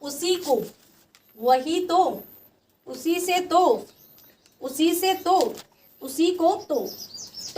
उसी को, वही तो, उसी से तो, उसी से तो, उसी को तो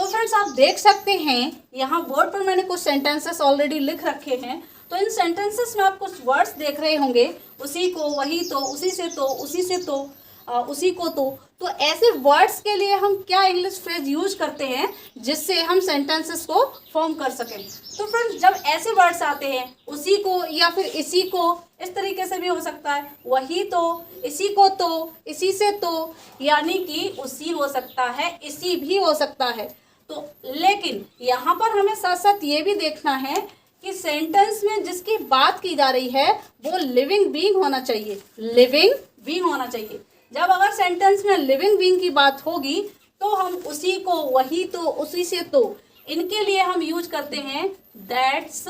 फ्रेंड्स आप देख सकते हैं यहाँ बोर्ड पर मैंने कुछ सेंटेंसेस ऑलरेडी लिख रखे हैं। तो इन सेंटेंसेस में आप कुछ वर्ड्स देख रहे होंगे, उसी को, वही तो, उसी से तो, उसी से तो, उसी को तो ऐसे वर्ड्स के लिए हम क्या इंग्लिश फ्रेज यूज करते हैं जिससे हम सेंटेंसेस को फॉर्म कर सकें। तो फ्रेंड्स जब ऐसे वर्ड्स आते हैं, उसी को या फिर इसी को, इस तरीके से भी हो सकता है, वही तो, इसी को तो, इसी से तो, यानी कि उसी हो सकता है, इसी भी हो सकता है। तो लेकिन यहाँ पर हमें साथ साथ ये भी देखना है कि सेंटेंस में जिसकी बात की जा रही है वो लिविंग बीइंग होना चाहिए, लिविंग बीइंग होना चाहिए। जब अगर सेंटेंस में लिविंग बीइंग की बात होगी तो हम उसी को, वही तो, उसी से तो, इनके लिए हम यूज करते हैं दैट्स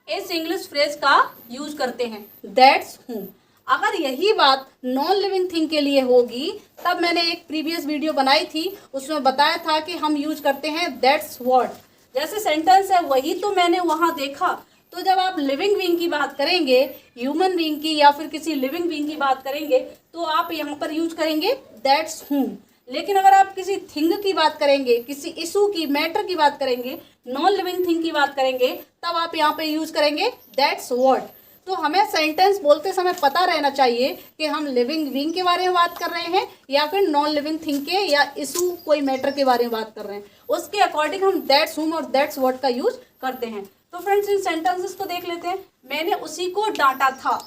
इस इंग्लिश फ्रेज का यूज करते हैं, दैट्स हूम। अगर यही बात नॉन लिविंग थिंग के लिए होगी, तब मैंने एक प्रीवियस वीडियो बनाई थी, उसमें बताया था कि हम यूज करते हैं दैट्स व्हाट। जैसे सेंटेंस है वही तो मैंने वहाँ देखा, तो जब आप लिविंग बीइंग की बात करेंगे, ह्यूमन बीइंग की या फिर किसी लिविंग बीइंग की बात करेंगे, तो आप यहाँ पर यूज करेंगे दैट्स हूम। लेकिन अगर आप किसी थिंग की बात करेंगे, किसी इशू की, मैटर की बात करेंगे, नॉन लिविंग थिंग की बात करेंगे, तब आप यहाँ पे यूज करेंगे दैट्स व्हाट। तो हमें सेंटेंस बोलते समय पता रहना चाहिए कि हम लिविंग बीइंग के बारे में बात कर रहे हैं या फिर नॉन लिविंग थिंग के या इशू, कोई मैटर के बारे में बात कर रहे हैं। उसके अकॉर्डिंग हम दैट्स हूम और दैट्स व्हाट का यूज करते हैं। तो फ्रेंड्स इन सेंटेंसेस को देख लेते हैं। मैंने उसी को डांटा था।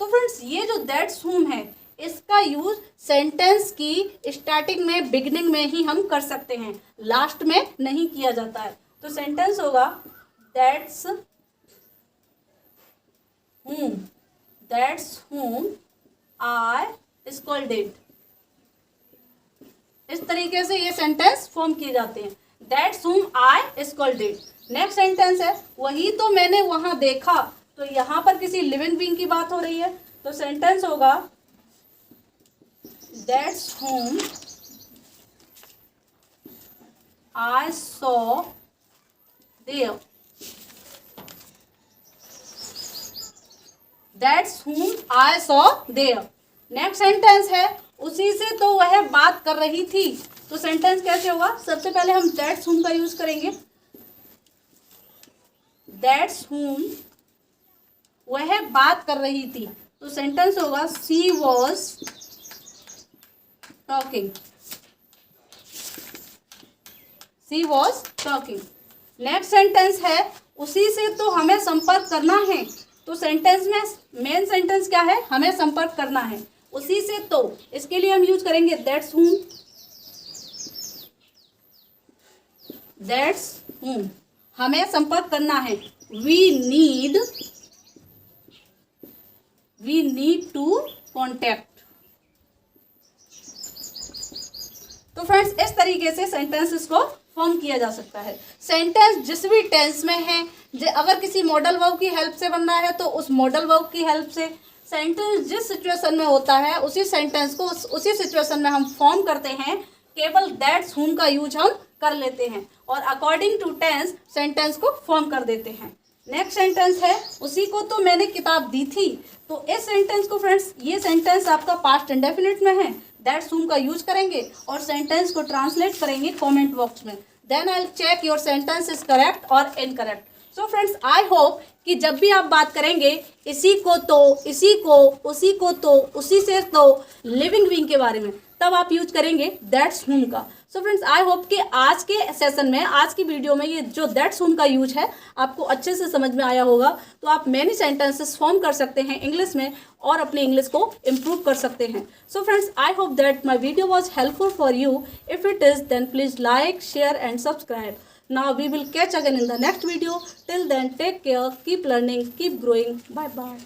तो फ्रेंड्स ये जो दैट्स हूम है, इसका यूज सेंटेंस की स्टार्टिंग में, बिगिनिंग में ही हम कर सकते हैं, लास्ट में नहीं किया जाता है। तो सेंटेंस होगा दैट्स whom I scolded। इस तरीके से ये सेंटेंस फॉर्म किए जाते हैं, That's whom I scolded। Next sentence है वही तो मैंने वहां देखा। तो यहाँ पर किसी लिविंग बीइंग की बात हो रही है, तो सेंटेंस होगा That's whom I saw there। That's whom I saw there। Next sentence है उसी से तो वह बात कर रही थी। तो सेंटेंस कैसे होगा, सबसे पहले हम that's whom का यूज करेंगे। That's whom वह बात कर रही थी, तो सेंटेंस होगा she was talking। she was talking। Next sentence है उसी से तो हमें संपर्क करना है। तो सेंटेंस में मेन सेंटेंस क्या है, हमें संपर्क करना है, उसी से तो, इसके लिए हम यूज करेंगे दैट्स हूम। दैट्स हूम हमें संपर्क करना है, वी नीड टू कॉन्टैक्ट। तो फ्रेंड्स इस तरीके से सेंटेंसेस को फॉर्म किया जा सकता है। सेंटेंस जिस भी टेंस में है, अगर किसी मॉडल वर्ब की हेल्प से बन रहा है तो उस मॉडल वर्ब की हेल्प से, सेंटेंस जिस सिचुएशन में होता है उसी सेंटेंस को उसी सिचुएशन में हम फॉर्म करते हैं। केवल दैट्स हूम का यूज हम कर लेते हैं और अकॉर्डिंग टू टेंस सेंटेंस को फॉर्म कर देते हैं। नेक्स्ट सेंटेंस है उसी को तो मैंने किताब दी थी। तो इस सेंटेंस को फ्रेंड्स, ये सेंटेंस आपका पास्ट इंडेफिनिट में है, दैट्स हूम का यूज करेंगे और सेंटेंस को ट्रांसलेट करेंगे कमेंट बॉक्स में। Then I will check your sentence is correct और incorrect. So friends I hope कि जब भी आप बात करेंगे इसी को तो, इसी को, उसी को तो, उसी से तो, लिविंग बीइंग के बारे में, तब आप यूज करेंगे दैट्स हूम का। सो फ्रेंड्स आई होप कि आज के सेशन में, आज की वीडियो में ये जो दैट्स हूम का यूज है आपको अच्छे से समझ में आया होगा। तो आप मैनी सेंटेंसेस फॉर्म कर सकते हैं इंग्लिश में और अपनी इंग्लिश को इम्प्रूव कर सकते हैं। So friends I hope that my video was helpful for you. If it is then please like, share and subscribe. Now we will catch again in the next video. Till then, take care, keep learning, keep growing. Bye bye.